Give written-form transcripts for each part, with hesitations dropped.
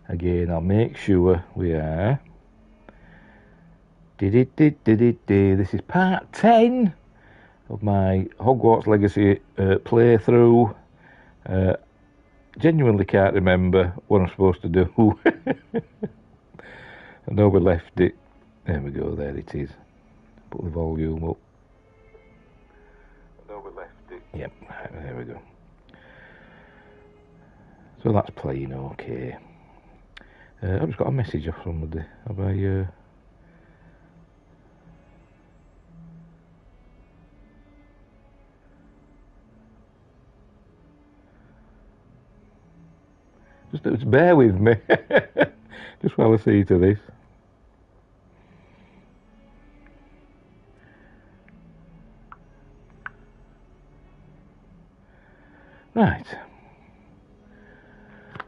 Again, I'll make sure we are. This is part 10 of my Hogwarts Legacy playthrough. Genuinely can't remember what I'm supposed to do. I know we left it. There we go, there it is. Put the volume up. I know we left it. Yep, there we go. So that's playing okay. I've just got a message off somebody. Have I... Just bear with me. Just while I see to this.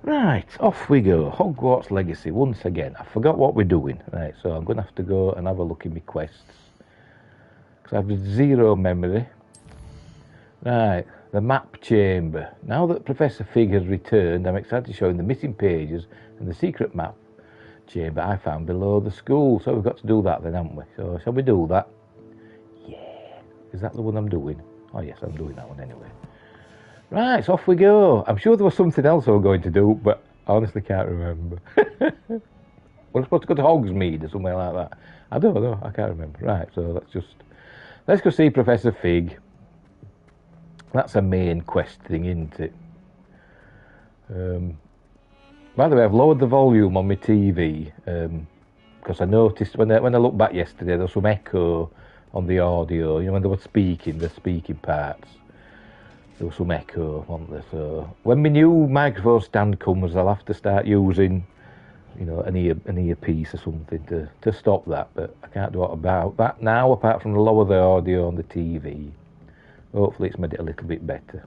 Right, off we go. Hogwarts Legacy once again. I forgot what we're doing. Right, so I'm going to have to go and have a look in my quests. Because I have zero memory. Right, the map chamber. Now that Professor Fig has returned, I'm excited to show him the missing pages and the secret map chamber I found below the school. So we've got to do that then, haven't we? So shall we do that? Yeah. Is that the one I'm doing? Oh yes, I'm doing that one anyway. Right, so off we go. I'm sure there was something else I was going to do, but I honestly can't remember. We're supposed to go to Hogsmeade or somewhere like that. I don't know, I can't remember. Right, so let's go see Professor Fig. That's a main quest thing, isn't it? By the way, I've lowered the volume on my TV because I noticed when I looked back yesterday, there was some echo on the audio. You know, when they were speaking, the speaking parts. There was some echo, wasn't there? So when my new microphone stand comes, I'll have to start using, you know, an earpiece or something to stop that. But I can't do it about that now, apart from lower the audio on the TV. Hopefully it's made it a little bit better.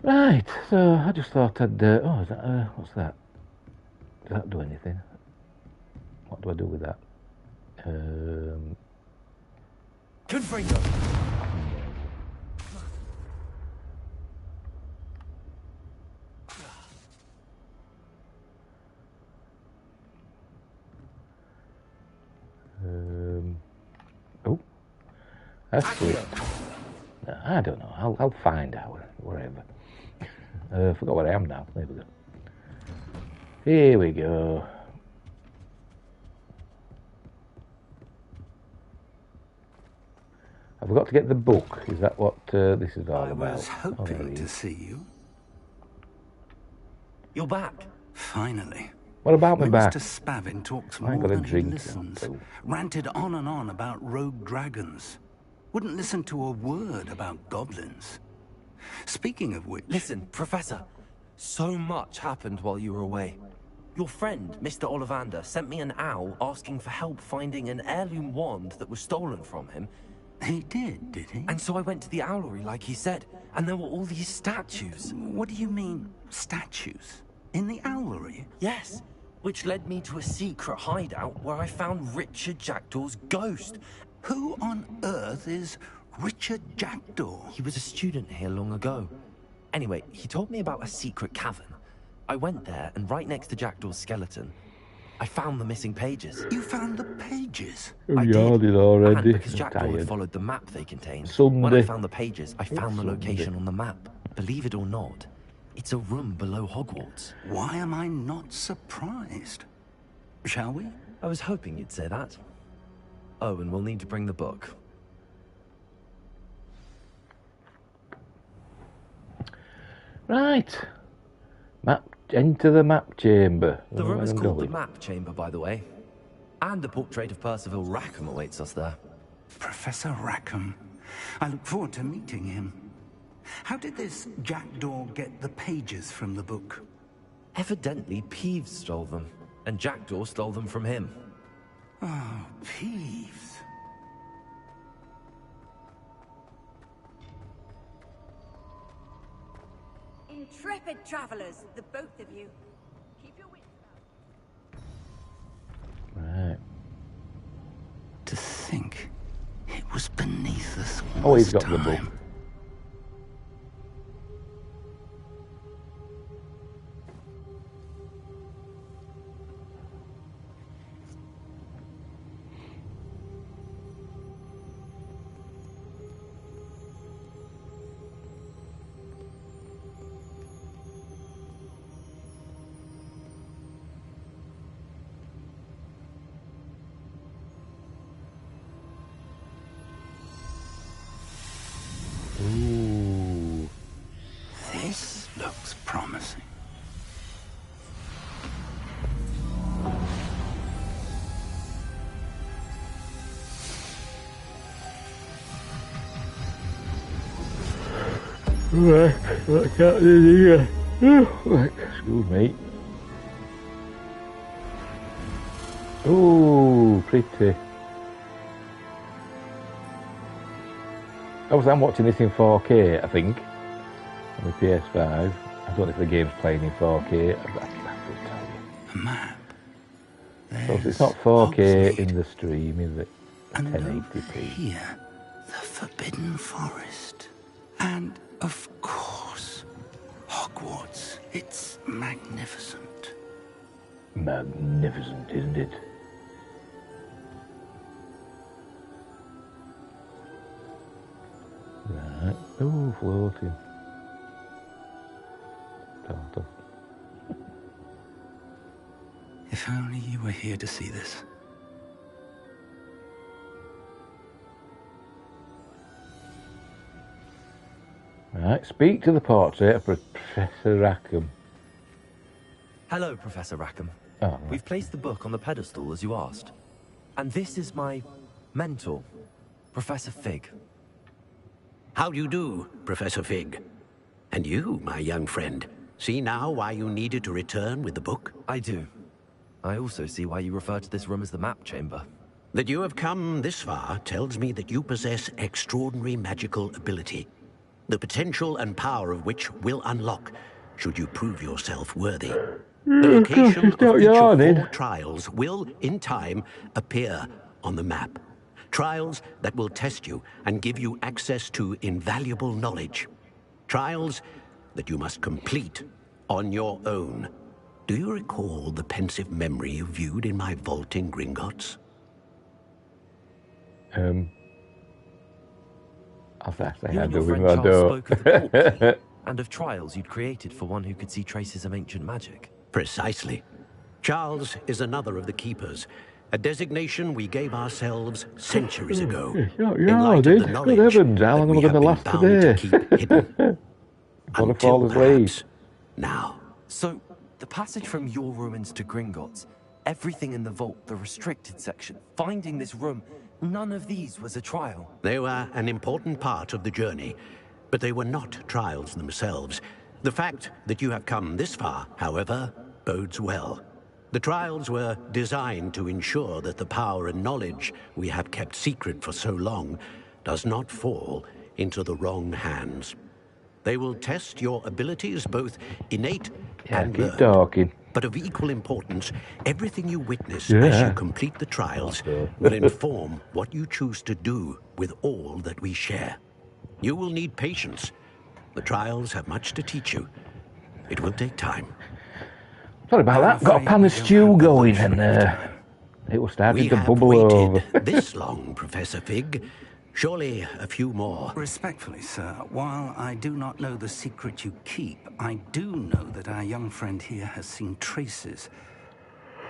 Right, so I just thought I'd... oh, is that... what's that? Does that do anything? What do I do with that? Confringo. Oh, that's good. No, I don't know. I'll find out wherever. I forgot where I am now. There we go. Here we go. I forgot to get the book. Is that what this is all about? I was hoping to see you. You're back. Finally. What about me back? Mr. Spavin talks I ain't more got a than he drink listens. now, so. Ranted on and on about rogue dragons. Wouldn't listen to a word about goblins. Speaking of which... Listen, Professor. So much happened while you were away. Your friend, Mr. Ollivander, sent me an owl asking for help finding an heirloom wand that was stolen from him. He did he? And so I went to the owlery like he said, and there were all these statues. What do you mean, statues? In the owlery? Yes, which led me to a secret hideout where I found Richard Jackdaw's ghost. Who on earth is Richard Jackdaw? He was a student here long ago. Anyway, he told me about a secret cavern. I went there, and right next to Jackdaw's skeleton, I found the missing pages. You found the pages? I did already. And because Jackdaw had followed the map they contained, Sunday. when I found the pages, I found the location on the map. Believe it or not, it's a room below Hogwarts. Why am I not surprised? Shall we? I was hoping you'd say that. Oh, and we'll need to bring the book. Right. Enter the map chamber. The room is called the map chamber, by the way. And a portrait of Percival Rackham awaits us there. Professor Rackham. I look forward to meeting him. How did this Jackdaw get the pages from the book? Evidently, Peeves stole them, and Jackdaw stole them from him. Oh, Peeves. Intrepid travelers, the both of you. Keep your wits about. Right. To think it was beneath us all Oh, he's this got the book. time. Right, I can't do it here. Right, excuse me. Oh, pretty. Obviously, I'm watching this in 4K, I think, on the PS5. I don't know if the game's playing in 4K. I will tell you. A map. So it's not 4K Hogsmeade. in the stream, is it? And over 1080p. here, the Forbidden Forest. And, of course, Hogwarts. It's magnificent. Magnificent, isn't it? Right. Oh, floating. Sort of. If only you were here to see this. Right, speak to the portrait of Professor Rackham. Hello, Professor Rackham. Oh, right. We've placed the book on the pedestal, as you asked. And this is my mentor, Professor Fig. How do you do, Professor Fig? And you, my young friend, see now why you needed to return with the book? I do. I also see why you refer to this room as the map chamber. That you have come this far tells me that you possess extraordinary magical ability, the potential and power of which will unlock, should you prove yourself worthy. The location of each of 4 trials will, in time, appear on the map. Trials that will test you and give you access to invaluable knowledge. Trials that you must complete on your own. Do you recall the pensive memory you viewed in my vault in Gringotts? I'll say You I and do your with friend my Charles door. spoke of the corpse, and of trials you'd created for one who could see traces of ancient magic. Precisely. Charles is another of the keepers, a designation we gave ourselves centuries ago. Yeah, I did. Good heavens, how long am I going to last today? Gonna fall asleep. Now. So, the passage from your ruins to Gringotts, everything in the vault, the restricted section, finding this room, none of these was a trial. They were an important part of the journey, but they were not trials themselves. The fact that you have come this far, however, bodes well. The trials were designed to ensure that the power and knowledge we have kept secret for so long does not fall into the wrong hands. They will test your abilities, both innate and keep learned. talking. But of equal importance, everything you witness as you complete the trials will inform what you choose to do with all that we share. You will need patience. The trials have much to teach you. It will take time. Sorry about that. Got a pan of stew going and it was starting to bubble over. This long, Professor Fig. Surely a few more. Respectfully, sir, while I do not know the secret you keep, I do know that our young friend here has seen traces.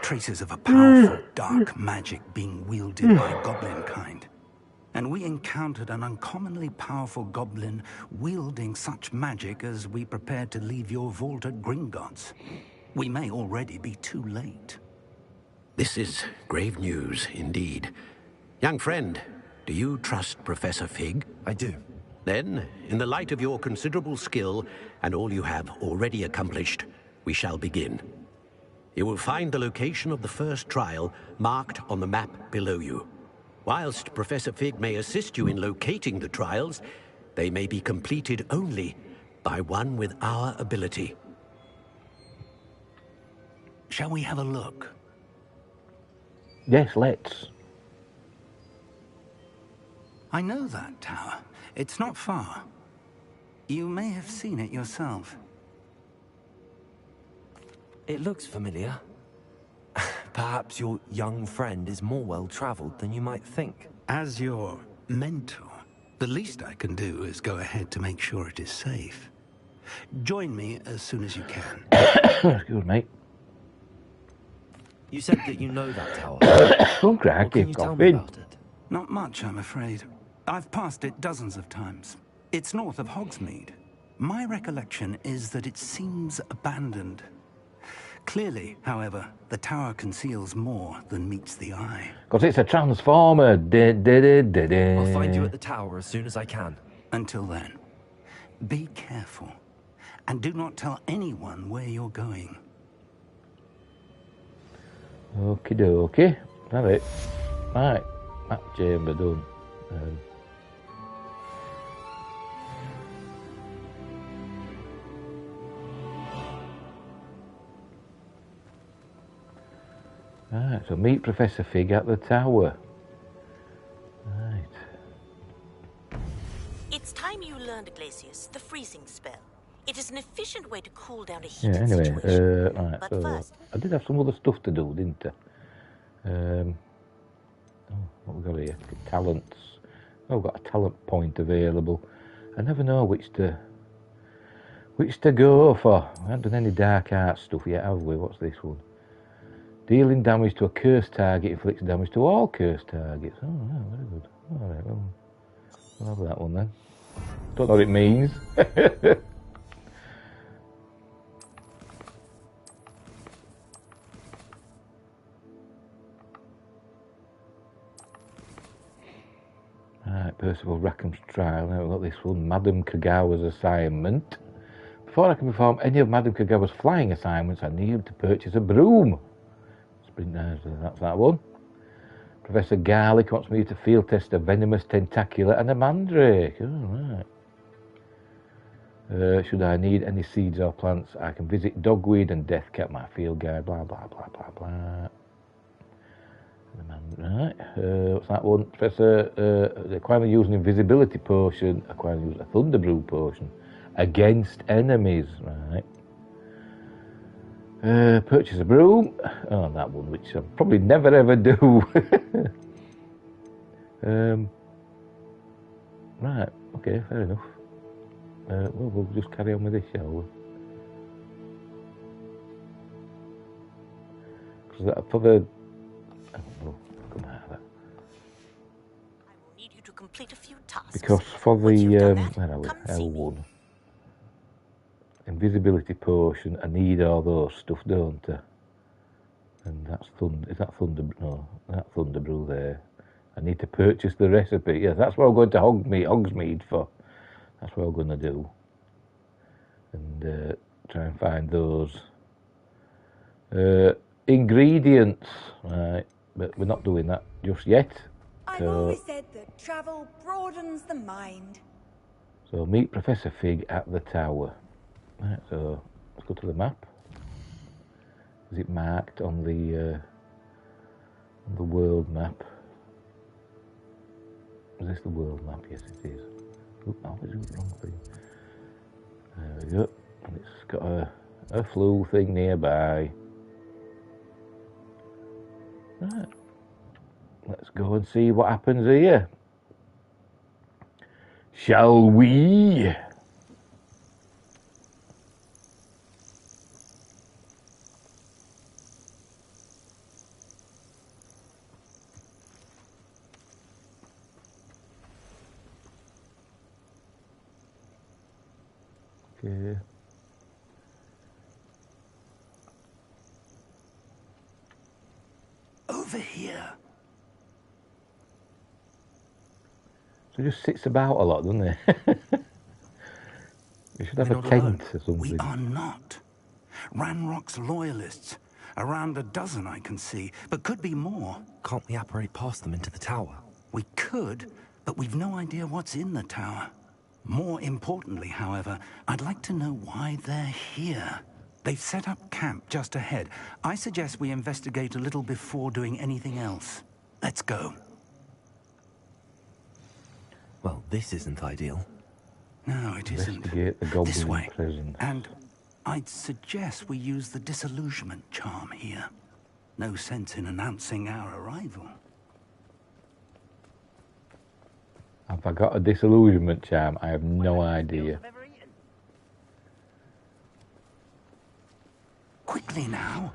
Traces of a powerful dark magic being wielded by goblin kind. And we encountered an uncommonly powerful goblin wielding such magic as we prepared to leave your vault at Gringotts. We may already be too late. This is grave news indeed. Young friend, do you trust Professor Fig? I do. Then, in the light of your considerable skill and all you have already accomplished, we shall begin. You will find the location of the first trial marked on the map below you. Whilst Professor Fig may assist you in locating the trials, they may be completed only by one with our ability. Shall we have a look? Yes, let's. I know that tower. It's not far. You may have seen it yourself. It looks familiar. Perhaps your young friend is more well-traveled than you might think. As your mentor, the least I can do is go ahead to make sure it is safe. Join me as soon as you can. Excuse me. You said that you know that tower. Oh, What crikey, can you tell me coughing. about it? Not much, I'm afraid. I've passed it dozens of times. It's north of Hogsmeade. My recollection is that it seems abandoned. Clearly, however, the tower conceals more than meets the eye. Because it's a transformer. I'll find you at the tower as soon as I can. Until then, Be careful. And do not tell anyone where you're going. Okie dokie. That's it. Right. That chamber done. Right, so meet Professor Fig at the tower. Right. It's time you learned, Glacius, the freezing spell. It is an efficient way to cool down a Yeah, heated anyway, situation. right, But so first, I did have some other stuff to do, didn't I? Oh, what we got here? Talents. Oh, I've got a talent point available. I never know which to go for. I haven't done any dark art stuff yet, have we? What's this one? Dealing damage to a cursed target inflicts damage to all cursed targets. Oh, yeah, very good. All right, well, we'll have that one then. Don't know what it means. Right, Percival Rackham's trial. Now we've got this one, Madame Kagawa's assignment. Before I can perform any of Madame Kagawa's flying assignments, I need to purchase a broom. Sprint knives, that's that one. Professor Garlic wants me to field test a venomous tentacular and a mandrake. Oh, right. Should I need any seeds or plants, I can visit Dogweed and Deathcap, my field guide, blah, blah, blah, blah, blah. Right, what's that one? Professor, acquiring use an invisibility potion, acquiring use a thunder brew potion against enemies, right. Purchase a broom. Oh, that one, which I'll probably never ever do. Right, okay, fair enough. Well, we'll just carry on with this, shall we? Because for the... Oh, come out of that. I will need you to complete a few tasks. Because for Once you've done the... that, where are we? come see me. L1. Invisibility potion, I need all those stuff, don't I? And that's thunder. Is that thunder? No, that thunder brew there. I need to purchase the recipe. Yeah, that's what I'm going to Hogsmeade for. That's what I'm going to do. And try and find those ingredients. Right, but we're not doing that just yet. I've always said that travel broadens the mind. So meet Professor Fig at the tower. Right, so let's go to the map. Is it marked on the world map? Is this the world map? Yes, it is. Oop, no, I did the wrong thing. There we go. And it's got a flu thing nearby. Right. Let's go and see what happens here. Shall we? Okay. Over here. So it just sits about a lot, doesn't it? We should have We're a not tent alone. or something. We are not. Ranrock's loyalists. Around a dozen I can see, but could be more. Can't we apparate past them into the tower? We could, but we've no idea what's in the tower. More importantly, however, I'd like to know why they're here. They've set up camp just ahead. I suggest we investigate a little before doing anything else. Let's go. Well, this isn't ideal. No, it isn't. Investigate the goblin This way. presence. And I'd suggest we use the disillusionment charm here. No sense in announcing our arrival. Have I got a disillusionment charm? I have no idea. Quickly now.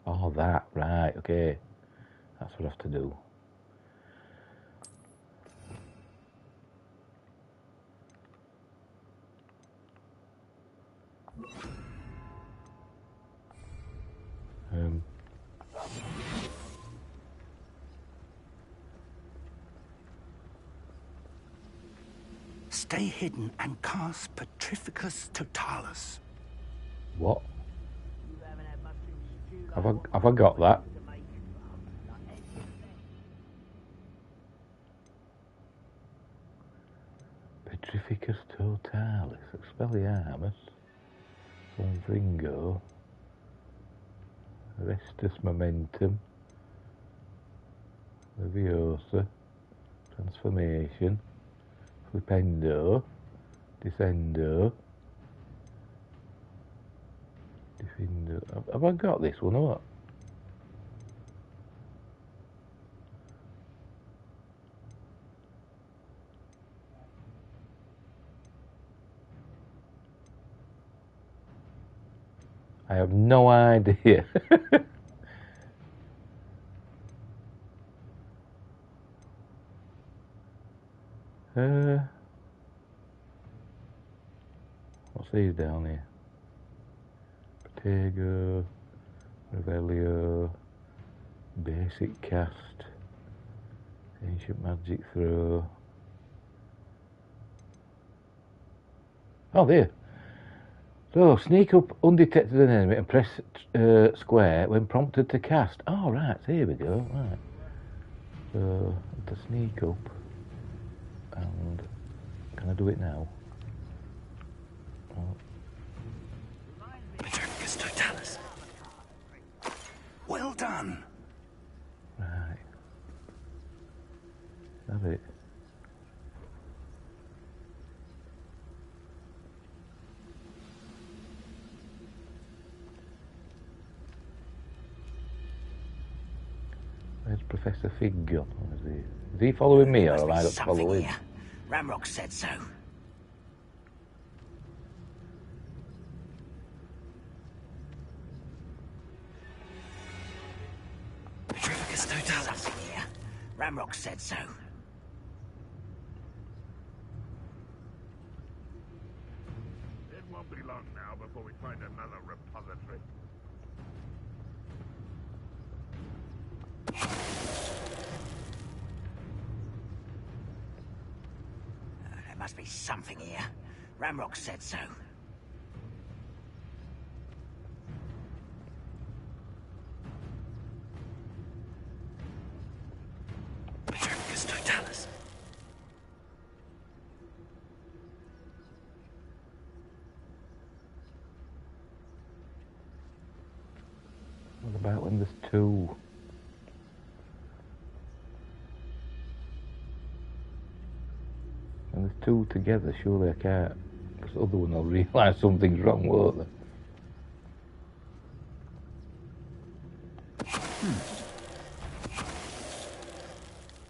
Oh, that, right, okay. That's what I have to do. Stay hidden and cast Petrificus Totalis. What? Have I got that? Petrificus Totalis. Expelliarmus. Confringo. Restus Momentum. Leviosa. Transformation. Flipendo. Descendo. Defindo. Have I got this one or what? I have no idea. What's these down here? Protego, Revelio, Basic Cast, Ancient Magic Throw. Oh, there. So, sneak up undetected an enemy and press square when prompted to cast. Oh, right, so here we go. Right. So, to sneak up, and can I do it now? Oh. Petrificus Totalis. Well done. Right. That's it. Where's Professor Fig gone? Is he following me or have I got to follow him? Ramrock said so. Petrificus Totalis here. Ramrock said so. It won't be long now before we find another repository. There must be something here. Ramrock said so. Petrificus Totalis. What about when there's two? When there's two together, surely I can't. Because the other one will realise something's wrong, won't they?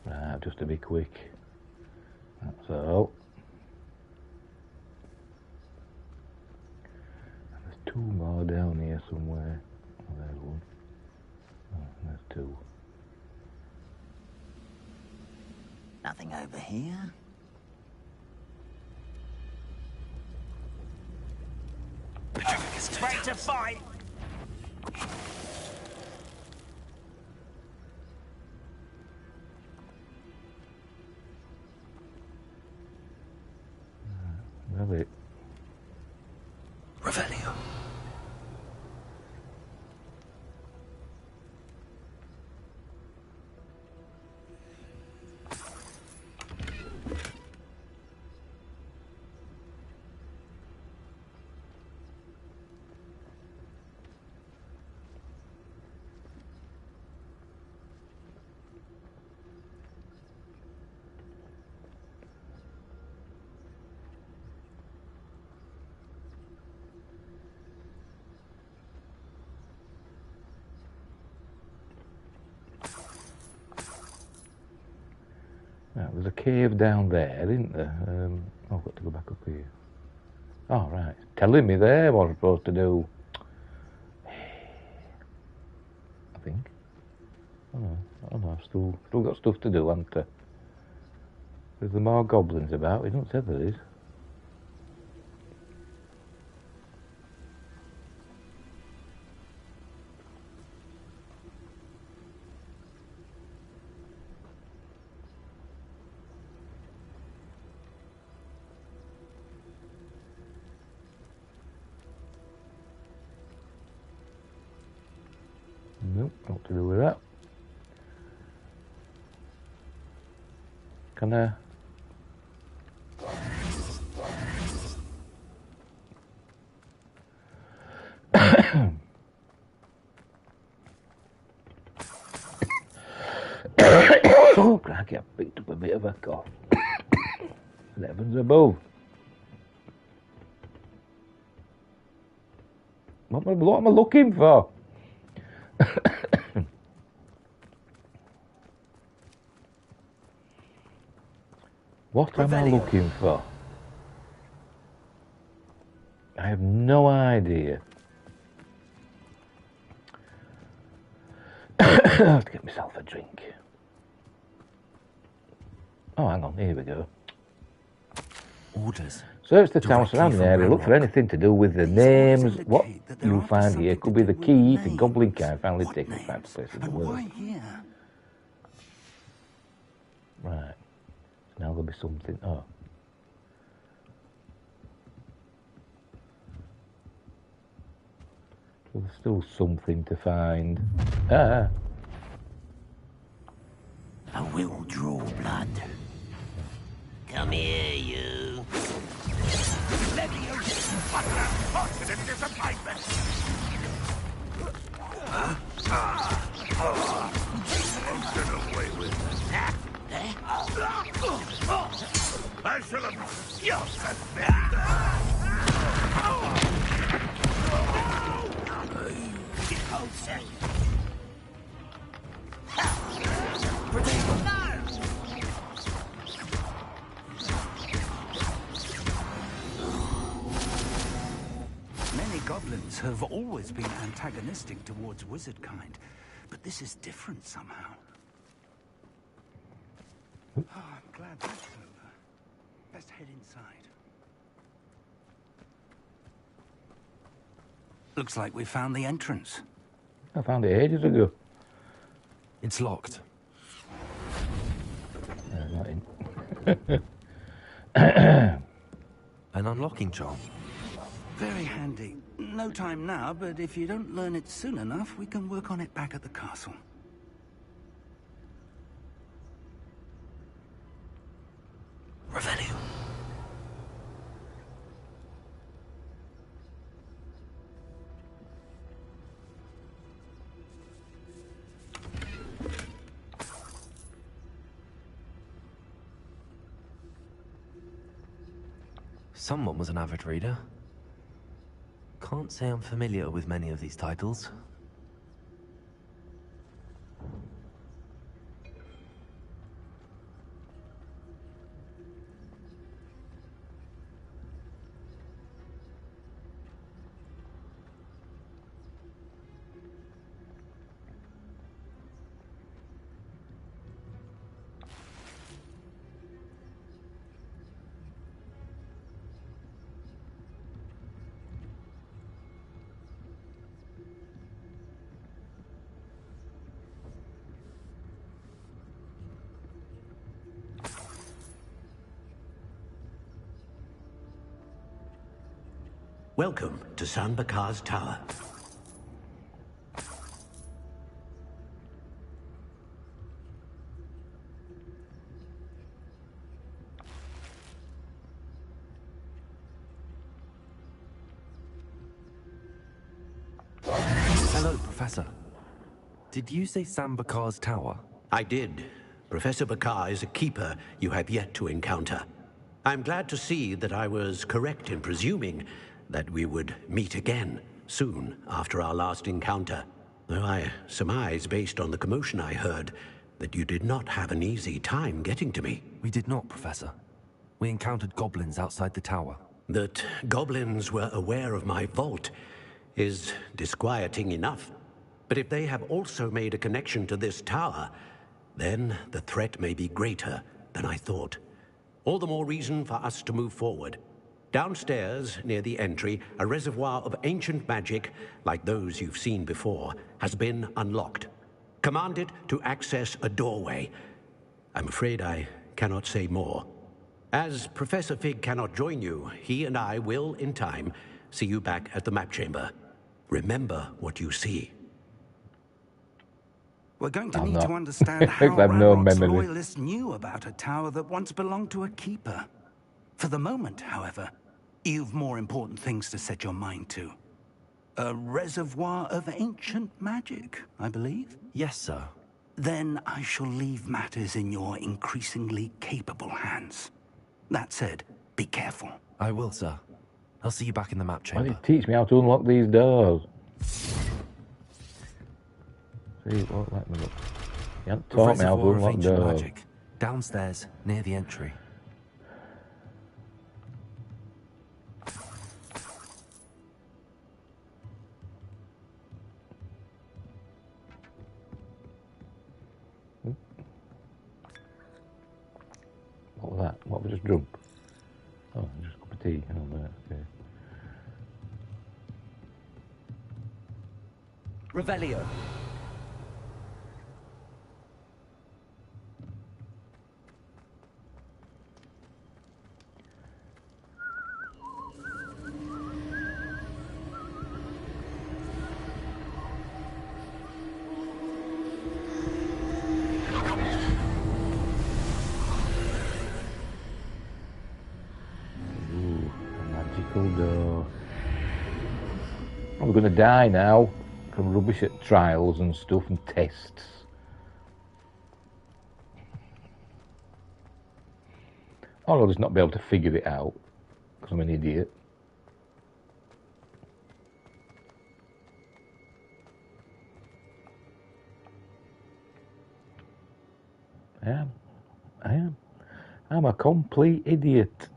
Right, just to be quick. That's all. And there's two more down here somewhere. Oh, there's one. Oh, there's two. Nothing over here. Ready to fight. Love it. Revelio. Right, there's a cave down there, isn't there? Oh, I've got to go back up here. Oh, right. Telling me there what I'm supposed to do. I think. Oh no, I've still got stuff to do, haven't I? There's more goblins about. We don't say there is. Nope, not to do with that. Can I? Oh, crikey, I picked up a bit of a cough. Heavens above. What am I looking for? What am I looking for? I have no idea. I have to get myself a drink. Oh, hang on, here we go. Orders. Search the town surrounding the area. Look for anything to do with the names. What you find here could be the key to Goblin Kind finally taking back to places in the world. Right. Now there'll be something. Oh. So there's still something to find. Ah. I will draw blood. Come here, you. Positive disappointment. Get away with it. I shall have your Many goblins have always been antagonistic towards wizard kind, but this is different somehow. Oh, I'm glad that's over. Best head inside. Looks like we found the entrance. I found it ages ago. It's locked. Not in. An unlocking charm. Very handy. No time now, but if you don't learn it soon enough, we can work on it back at the castle. Revelio. Someone was an avid reader. Can't say I'm familiar with many of these titles. Welcome to San Bakar's Tower. Hello, Professor. Did you say San Bakar's Tower? I did. Professor Bakar is a keeper you have yet to encounter. I'm glad to see that I was correct in presuming that we would meet again soon after our last encounter. Though I surmise, based on the commotion I heard, that you did not have an easy time getting to me. We did not, Professor. We encountered goblins outside the tower. That goblins were aware of my vault is disquieting enough. But if they have also made a connection to this tower, then the threat may be greater than I thought. All the more reason for us to move forward. Downstairs, near the entry, a reservoir of ancient magic, like those you've seen before, has been unlocked. Commanded to access a doorway. I'm afraid I cannot say more. As Professor Fig cannot join you, he and I will, in time, see you back at the map chamber. Remember what you see. We're going to I'm need not. to understand how I've no Ranrock's memory. loyalists knew about a tower that once belonged to a keeper. For the moment, however, you've more important things to set your mind to. A reservoir of ancient magic, I believe? Yes, sir. Then I shall leave matters in your increasingly capable hands. That said, be careful. I will, sir. I'll see you back in the map Why chamber. did you teach me how to unlock these doors? See, it won't let me look. You haven't taught me how to Reservoir of unlock ancient doors. magic. Downstairs, near the entry. What was that? What was just drunk? Oh, just a cup of tea. Oh, right, okay. Revelio. Ooh, a magical door. We're going to die now. I'm rubbish at trials and stuff and tests. Or I'll just not be able to figure it out because I'm an idiot. I am. I'm a complete idiot.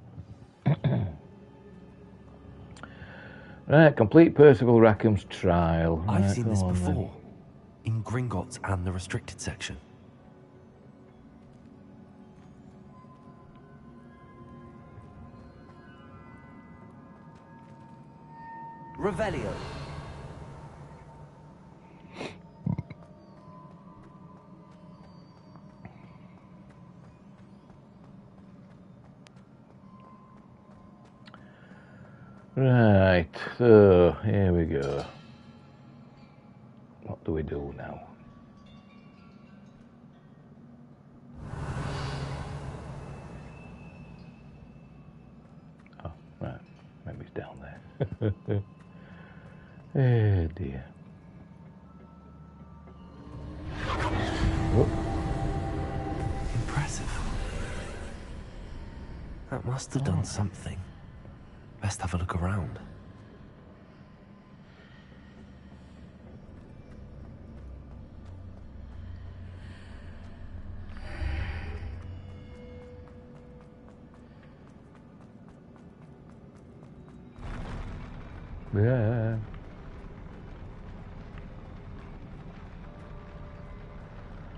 Right, complete Percival Rackham's trial. I've Right, seen go this on then. before. In Gringotts and the restricted section. Revelio. Right, so here we go. What do we do now? Oh, right, maybe it's down there. Oh dear. Oh, Impressive. That must have done something. Best have a look around. yeah.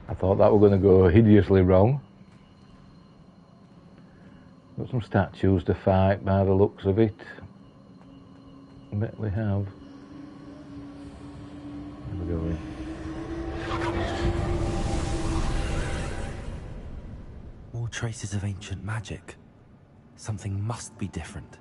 I thought that were going to go hideously wrong. Got some statues to fight by the looks of it. I bet we have. Where we going? More traces of ancient magic. Something must be different.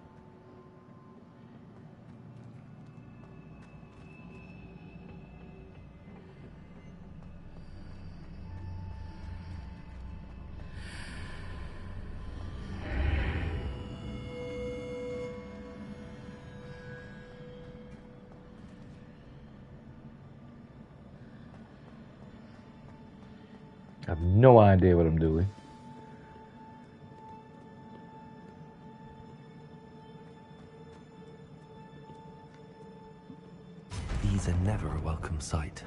I have no idea what I'm doing. These are never a welcome sight.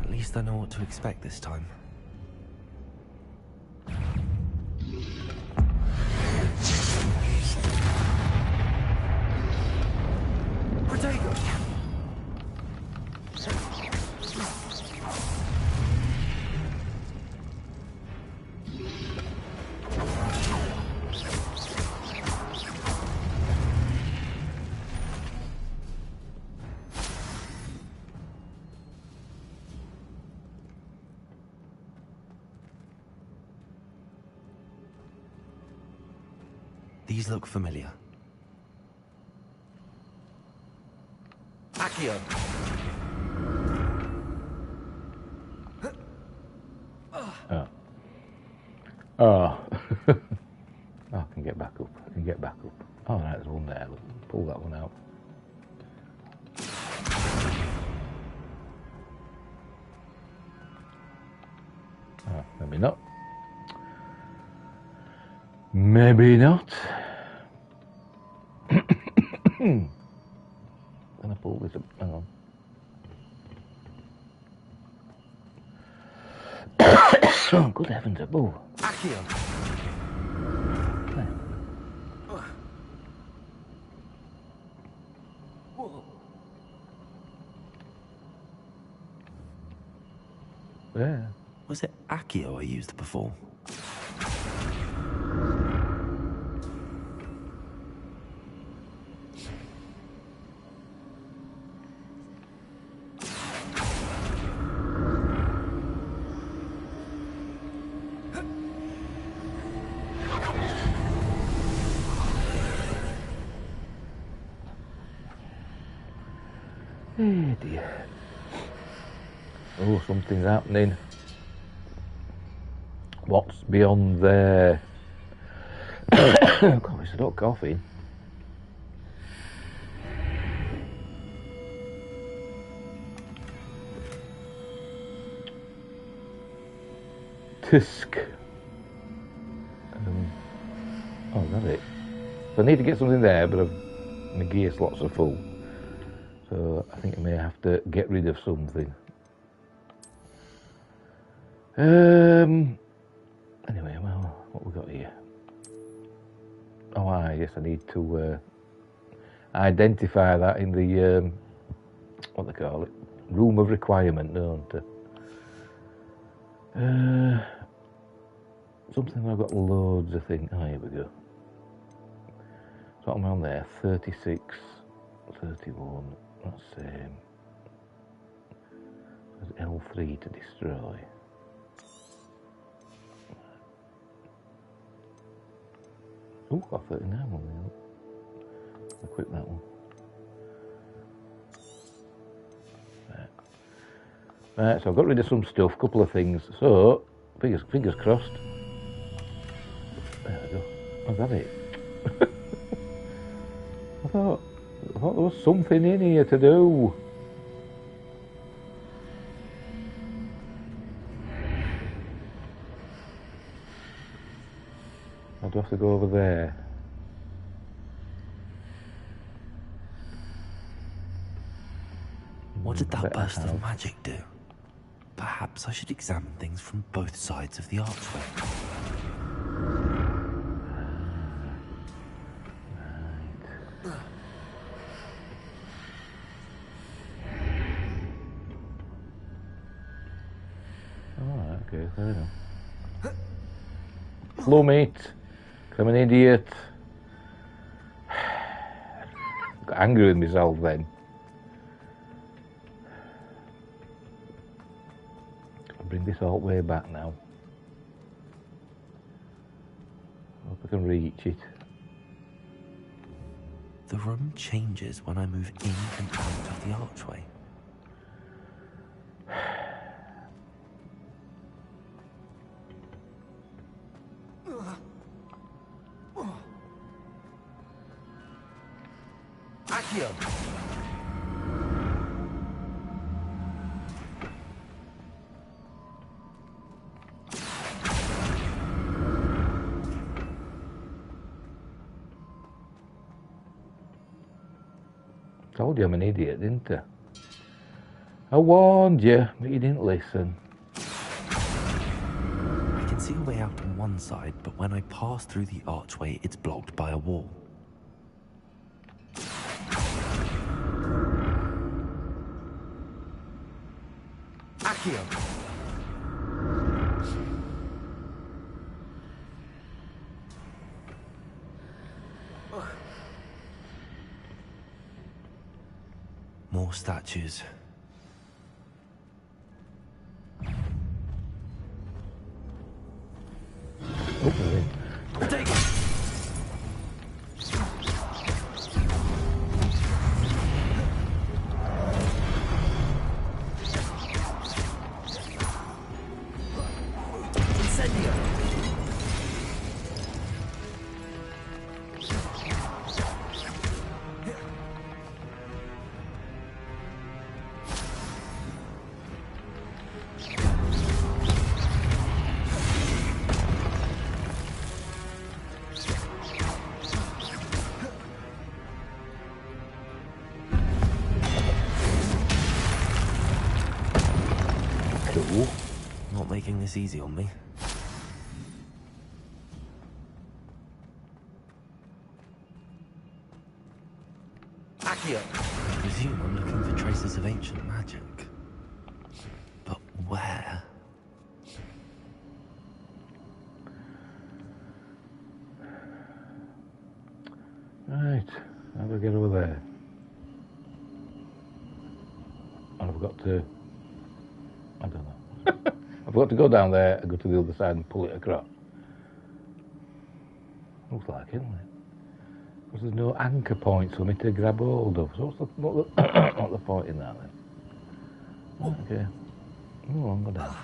At least I know what to expect this time. Protego! These look familiar. Accio! Oh. Oh, I can get back up. I can get back up. Oh, right, there's one there. Look, pull that one out. Oh, maybe not. Maybe not. Can I pull this up? Hang on. Oh, good heavens above. Accio! Yeah. Was it Accio I used before? Oh dear. Oh, something's happening. What's beyond there? God, it's not coffee. Tisk. Oh, is that it? So I need to get something there, but my gear slots are full. So I think I may have to get rid of something. Anyway, well, what we got here? Oh, yes, I need to identify that in the what they call it, room of requirement, don't I? Something I've got loads of things. Oh, here we go. So I'm on there, 36, 31. That's same. There's L3 to destroy. Oh, got 39 on there. Equip that one. Right, so I've got rid of some stuff, couple of things. So, fingers crossed. There we go. Oh, that it? I thought there was something in here to do. I do have to go over there. What did that burst of magic do? Perhaps I should examine things from both sides of the archway. Alright, okay, fair enough. Plummet! I'm an idiot. Got angry with myself then. I'll bring this all the way back now. Hope I can reach it. The room changes when I move in and out of the archway. Accio! Told you I'm an idiot, didn't I? I warned you, but you didn't listen. I can see a way out on one side, but when I pass through the archway, it's blocked by a wall. Accio! More statues. Oh, Take it! Incendio! do. Not making this easy on me. Accio! I presume I'm looking for traces of ancient magic. But where? Right, how do I get over there? And I've got to... I don't know. I've got to go down there and go to the other side and pull it across. Looks like it, doesn't it? Because there's no anchor point for me to grab hold of. So what's the point in that then? Right, okay. Oh, I'll go down.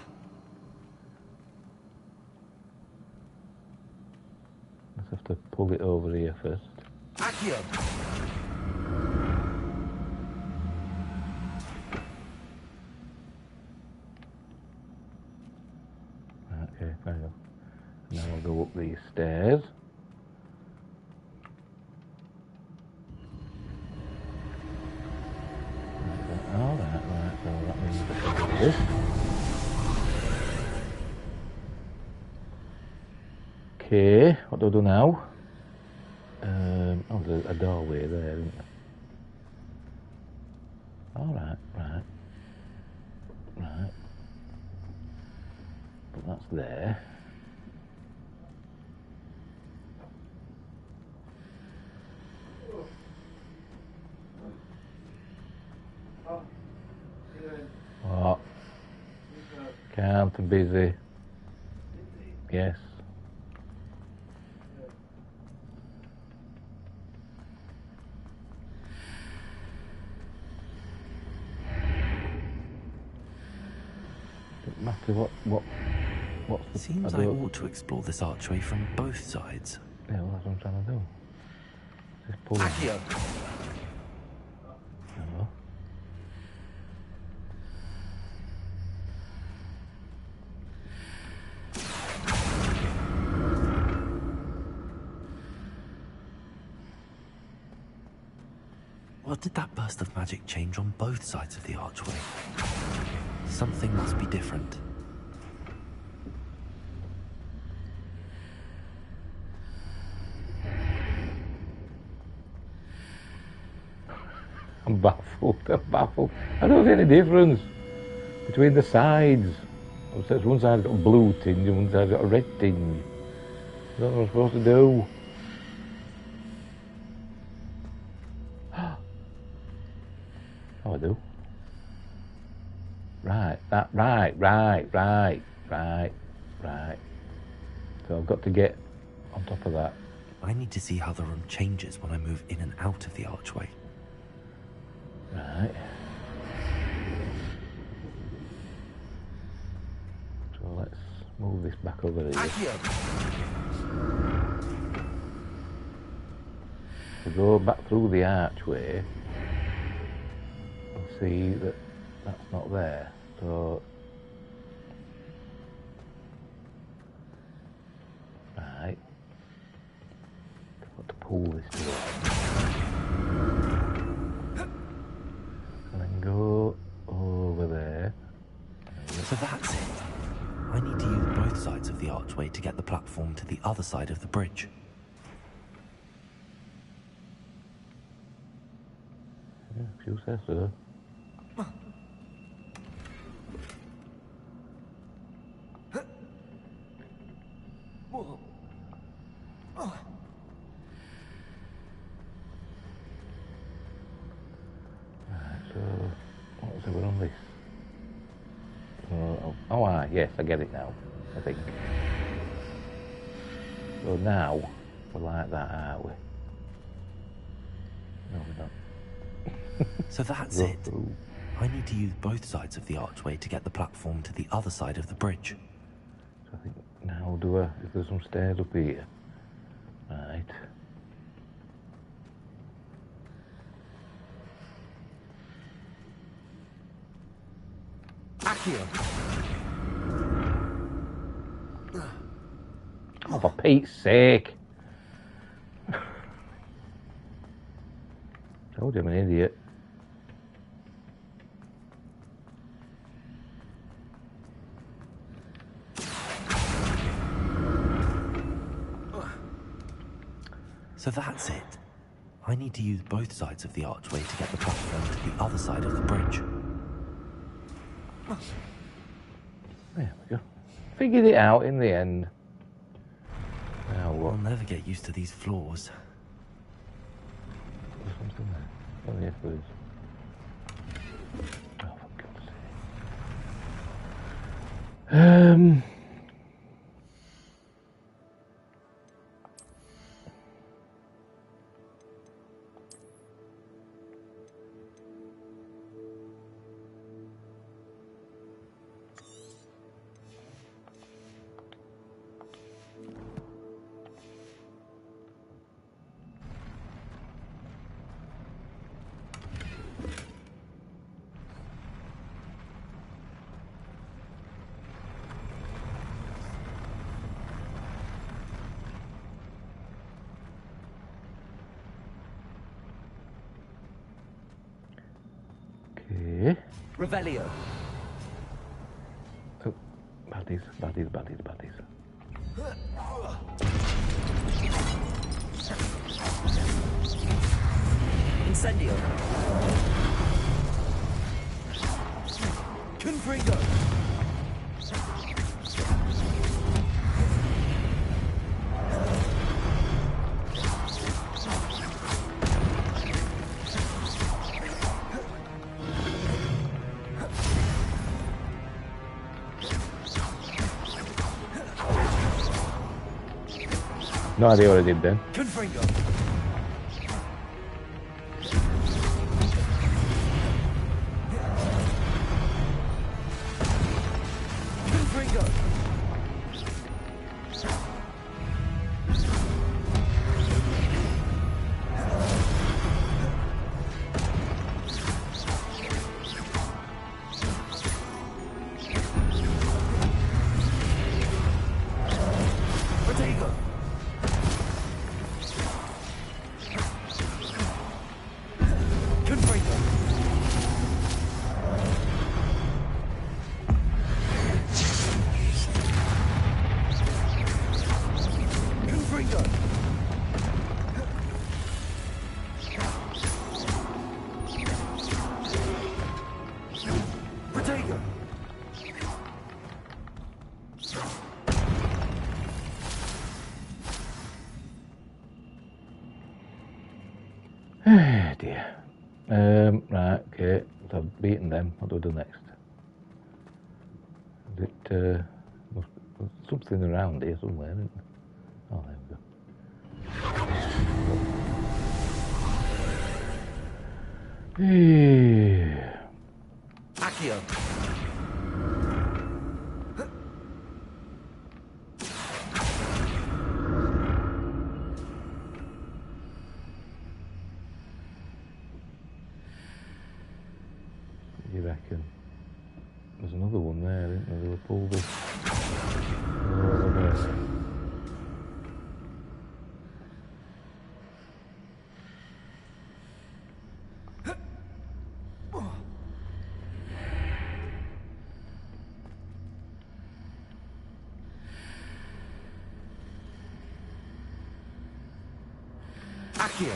Let's have to pull it over here first. Accio! Okay, fair enough. Now I'll go up these stairs. Alright, right, so that means I can do this. Okay, what do I do now? Oh, there's a doorway there, isn't there? Alright, right. Right. But that's there. What? Can't, I'm busy. Yes. Doesn't matter what's the... Seems I ought to explore this archway from both sides. Yeah, well, that's what I'm trying to do. Just pull it. Accio! Hello. What did that burst of magic change on both sides of the archway? Something must be different. I'm baffled. I don't see any difference between the sides. One side's got a blue tinge and one side's got a red tinge. I don't know what I'm supposed to do. Oh, I do. Right. So I've got to get on top of that. I need to see how the room changes when I move in and out of the archway. Right. So let's move this back over here. Accio! To go back through the archway and see that that's not there. So, right. I've got to pull this door. And then go over there. So that's it. I need to use both sides of the archway to get the platform to the other side of the bridge. Yeah, if you say so. So we're on this. Yes, I get it now, I think. So now, we're like that, aren't we? No, we're not. So that's Go it. through. I need to use both sides of the archway to get the platform to the other side of the bridge. So I think now is there some stairs up here? Right. Accio! Oh, for Pete's sake. Told you I'm an idiot. So that's it. I need to use both sides of the archway to get the platform to the other side of the bridge. There we go. Figured it out in the end. Now what? I'll never get used to these floors. There's something there. Oh, yes, there is. Oh, for God's sake. Okay. Revelio. Oh, baddies, baddies, baddies, baddies. Incendio. Confringo. No idea what I did then. Confringo. Confringo. Protego. Confringo. Confringo. Protego. Oh dear. Right, okay. So I've beaten them. What do I do next? Is it, there's something around here somewhere, isn't there? Oh, there we go. Yeah. Accio. What do you reckon? There's another one there, isn't there? They'll pull this over there. Accio.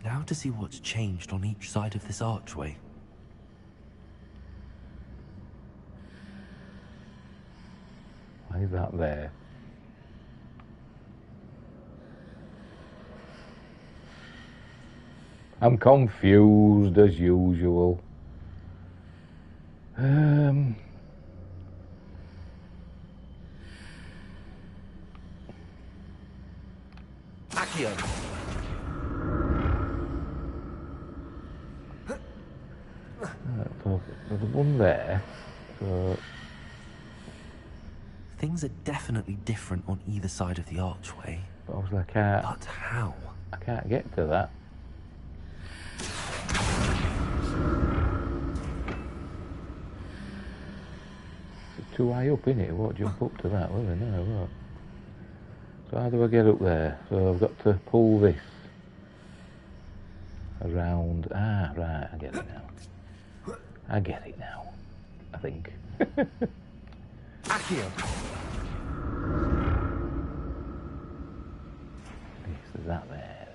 Now to see what's changed on each side of this archway. Why is that there? I'm confused as usual. Accio. So there's one there. So Things are definitely different on either side of the archway. but obviously But how? I can't get to that. It's too high up, innit? It won't jump up to that, will it? No, it won't. So how do I get up there? So I've got to pull this. around. Ah, right, I get it now. I get it now, I think. Accio. Yes, there's that there.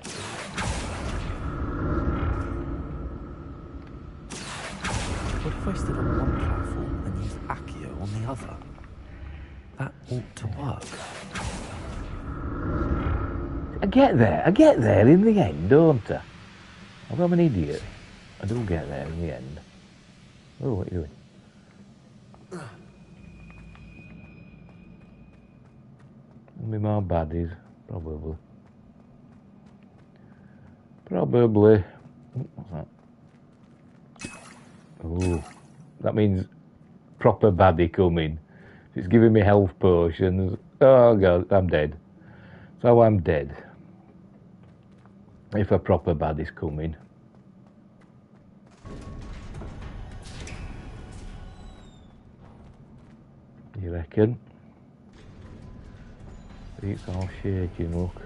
What if I stood on one platform and used Accio on the other? That ought to work. I get there in the end, don't I? Although I'm an idiot, I do get there in the end. Oh, what are you doing? There'll be more baddies, probably. Probably. What's that? Oh, that means proper baddie coming. It's giving me health potions. Oh god, I'm dead. So I'm dead. If a proper baddie's coming. You reckon? It's all shaking, look.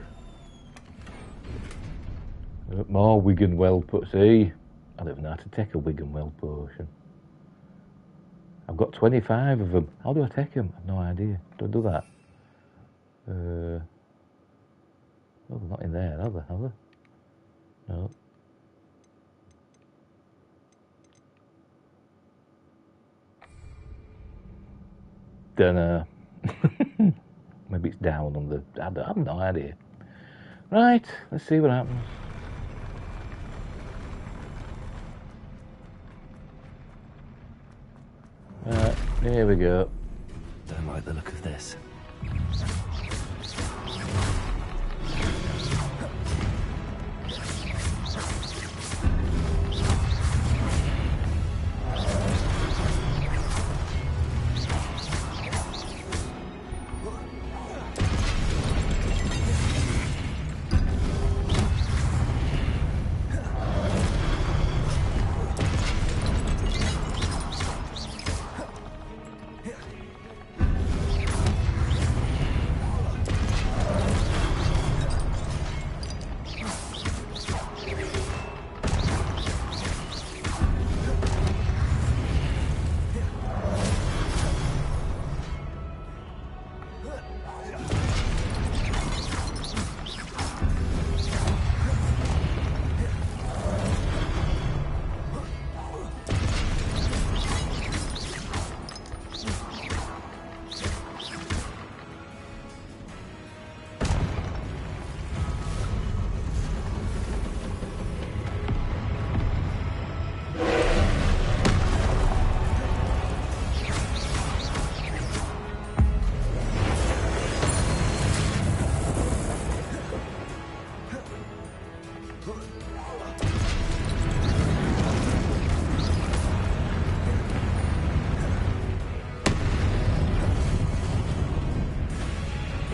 More Wigan Well put. See, I don't know how to take a Wigan Well potion. I've got 25 of them. How do I take them? I've no idea. Don't do that. Oh, they're not in there, are they? No. Dunno. Maybe it's down on the... I have no idea. Right, let's see what happens. Right, here we go. Don't like the look of this.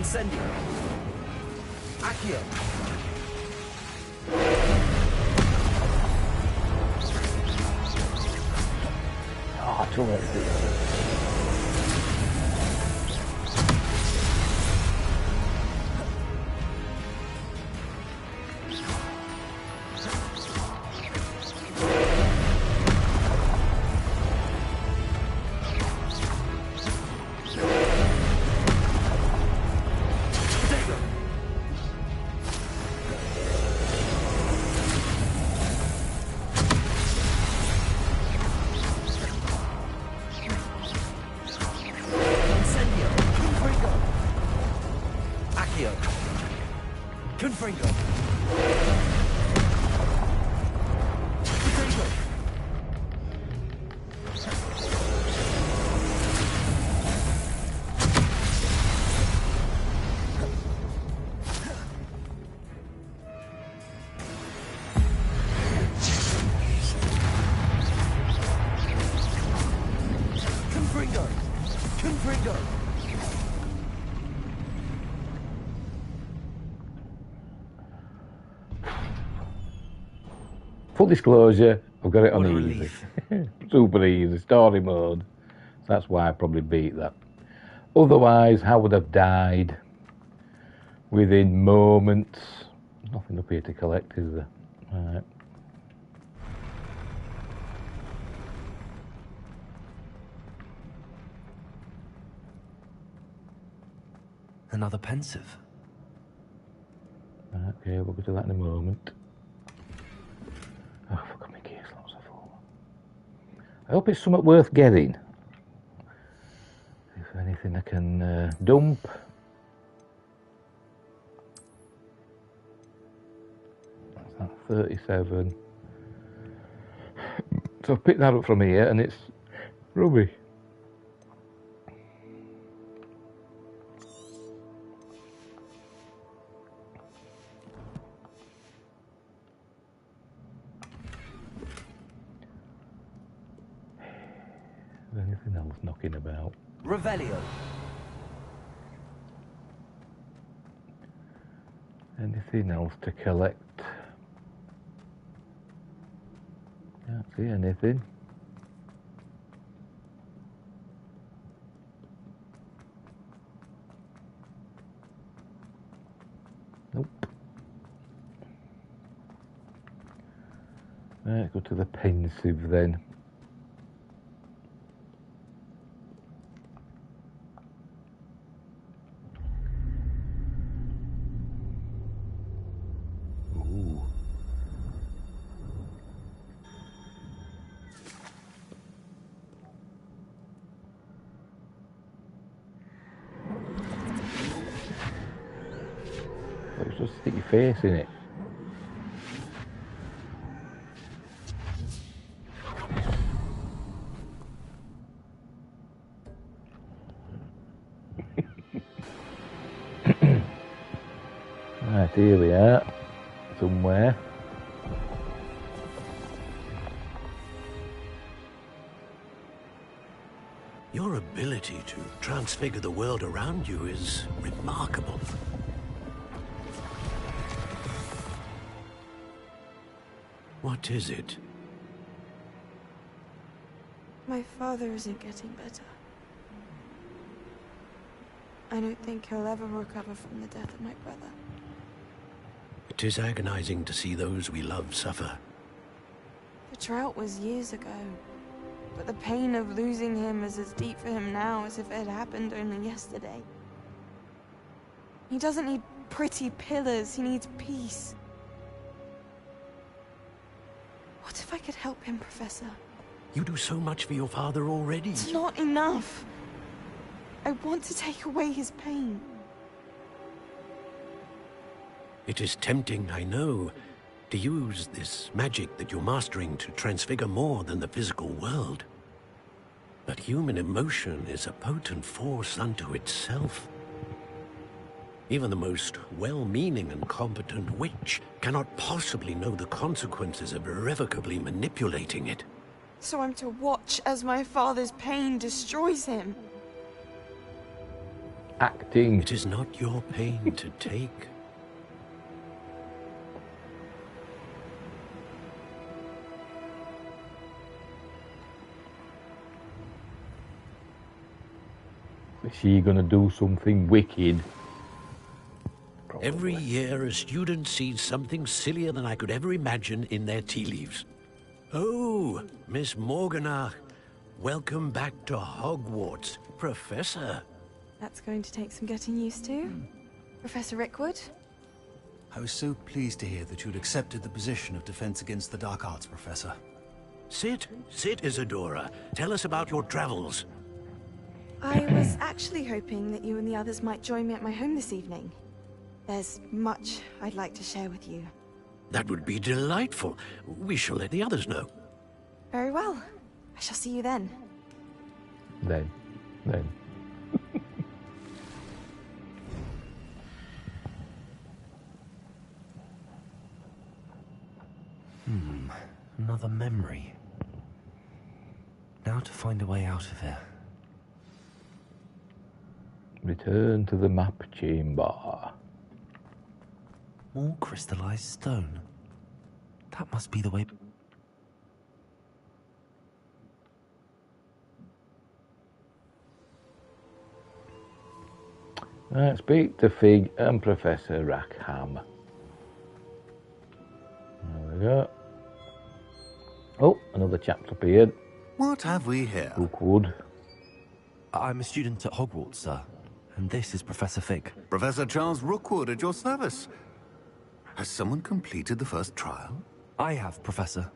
Incendio. Accio. Oh, too late. Confringo. Confringo. Confringo. Full disclosure, I've got it on What a easy. relief. Super easy, story mode. So that's why I probably beat that. Otherwise, I would have died within moments. Nothing up here to collect, is there? Right. Another pensive. Okay, we'll go to that in a moment. Oh, fuck me, case lots of all. I hope it's something worth getting. If anything I can dump. That's that 37. So I've picked that up from here and it's rubbish. Is there anything else knocking about? Revelio. Anything else to collect? Can't see anything. Nope. Right, go to the pensive then. Ooh. Let's just stick your face in it. Right, here we are. Somewhere. Your ability to transfigure the world around you is remarkable. What is it? My father isn't getting better. I don't think he'll ever recover from the death of my brother. It is agonizing to see those we love suffer. The drought was years ago, but the pain of losing him is as deep for him now as if it had happened only yesterday. He doesn't need pretty pillars, he needs peace. What if I could help him, Professor? You do so much for your father already. It's not enough. I want to take away his pain. It is tempting, I know, to use this magic that you're mastering to transfigure more than the physical world. But human emotion is a potent force unto itself. Even the most well-meaning and competent witch cannot possibly know the consequences of irrevocably manipulating it. So I'm to watch as my father's pain destroys him. Acting. It is not your pain to take. Is she gonna do something wicked? Probably. Every year, a student sees something sillier than I could ever imagine in their tea leaves. Oh, Miss Morganach, welcome back to Hogwarts, Professor. That's going to take some getting used to. Professor Rickwood? I was so pleased to hear that you'd accepted the position of Defense Against the Dark Arts, Professor. Sit, Isadora. Tell us about your travels. I was actually hoping that you and the others might join me at my home this evening. There's much I'd like to share with you. That would be delightful. We shall let the others know. Very well. I shall see you then. Then. Another memory. Now to find a way out of here. Return to the map chamber. More crystallized stone. That must be the way. Right, speak to Fig and Professor Rackham. There we go. Oh, another chap's appeared. What have we here? Rookwood. I'm a student at Hogwarts, sir. And this is Professor Fig. Professor Charles Rookwood at your service. Has someone completed the first trial? I have, Professor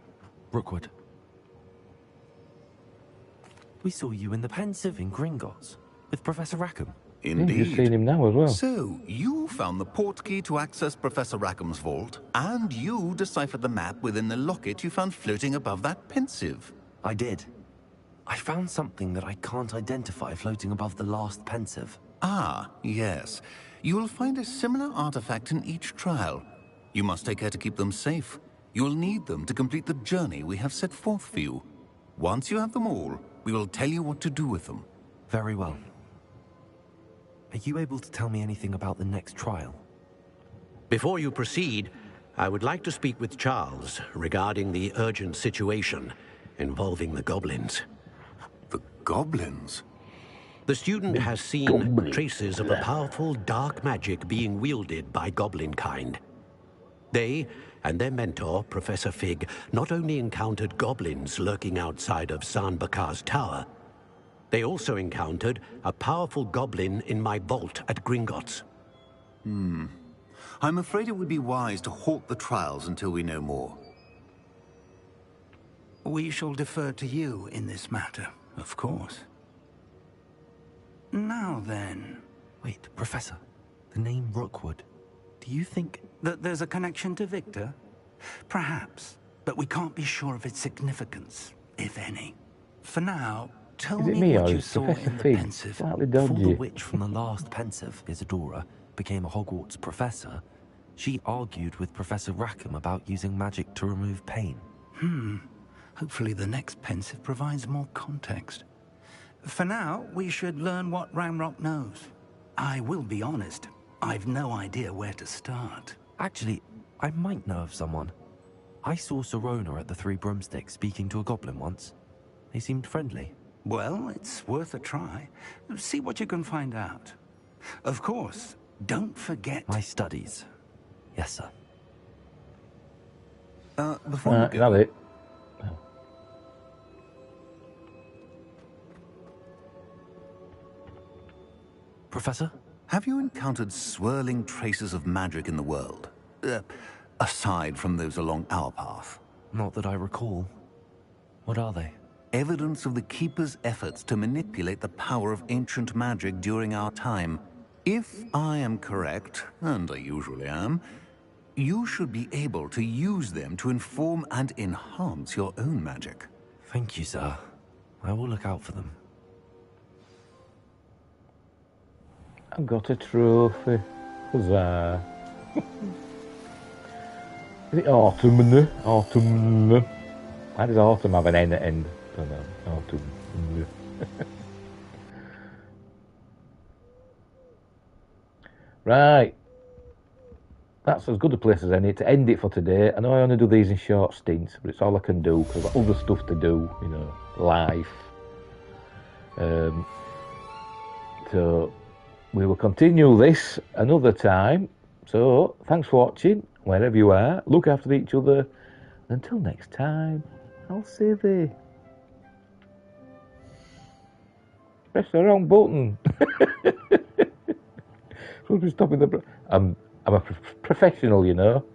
Rookwood. We saw you in the Pensive in Gringotts with Professor Rackham. Indeed. You've seen him now as well. So, you found the portkey to access Professor Rackham's vault, and you deciphered the map within the locket you found floating above that Pensive. I did. I found something that I can't identify floating above the last Pensive. Ah, yes. You will find a similar artifact in each trial. You must take care to keep them safe. You will need them to complete the journey we have set forth for you. Once you have them all, we will tell you what to do with them. Very well. Are you able to tell me anything about the next trial? Before you proceed, I would like to speak with Charles regarding the urgent situation involving the goblins. The goblins? The student has seen traces of a powerful dark magic being wielded by goblin kind. They and their mentor, Professor Fig, not only encountered goblins lurking outside of San Bakar's tower, they also encountered a powerful goblin in my vault at Gringotts. I'm afraid it would be wise to halt the trials until we know more. We shall defer to you in this matter, of course. Now then... Wait, Professor. The name Rookwood. Do you think... that there's a connection to Victor? Perhaps, but we can't be sure of its significance, if any. For now, tell Is it me me what or you is saw Professor in the Fig Pensive. slightly Before the dodgy? witch from the last Pensive, Isadora, became a Hogwarts professor, she argued with Professor Rackham about using magic to remove pain. Hopefully the next Pensive provides more context. For now, we should learn what Ranrock knows. I will be honest, I've no idea where to start. Actually, I might know of someone. I saw Serona at the Three Broomsticks speaking to a goblin once. They seemed friendly. Well, it's worth a try. See what you can find out. Of course, don't forget... My studies. Yes, sir. Before you Right, go, that's it. Professor? have you encountered swirling traces of magic in the world? Aside from those along our path. Not that I recall. What are they? Evidence of the Keeper's efforts to manipulate the power of ancient magic during our time. If I am correct, and I usually am, you should be able to use them to inform and enhance your own magic. Thank you, sir. I will look out for them. I got a trophy. Huzzah. Is it autumn? Autumn. Why does autumn have an N at end? I don't know. Autumn. Right. That's as good a place as any to end it for today. I know I only do these in short stints, but it's all I can do because I've got other stuff to do, you know, life. So we will continue this another time. So thanks for watching, wherever you are. Look after each other. Until next time, I'll say they. Press the wrong button. Supposed to be stopping the. I'm a professional, you know.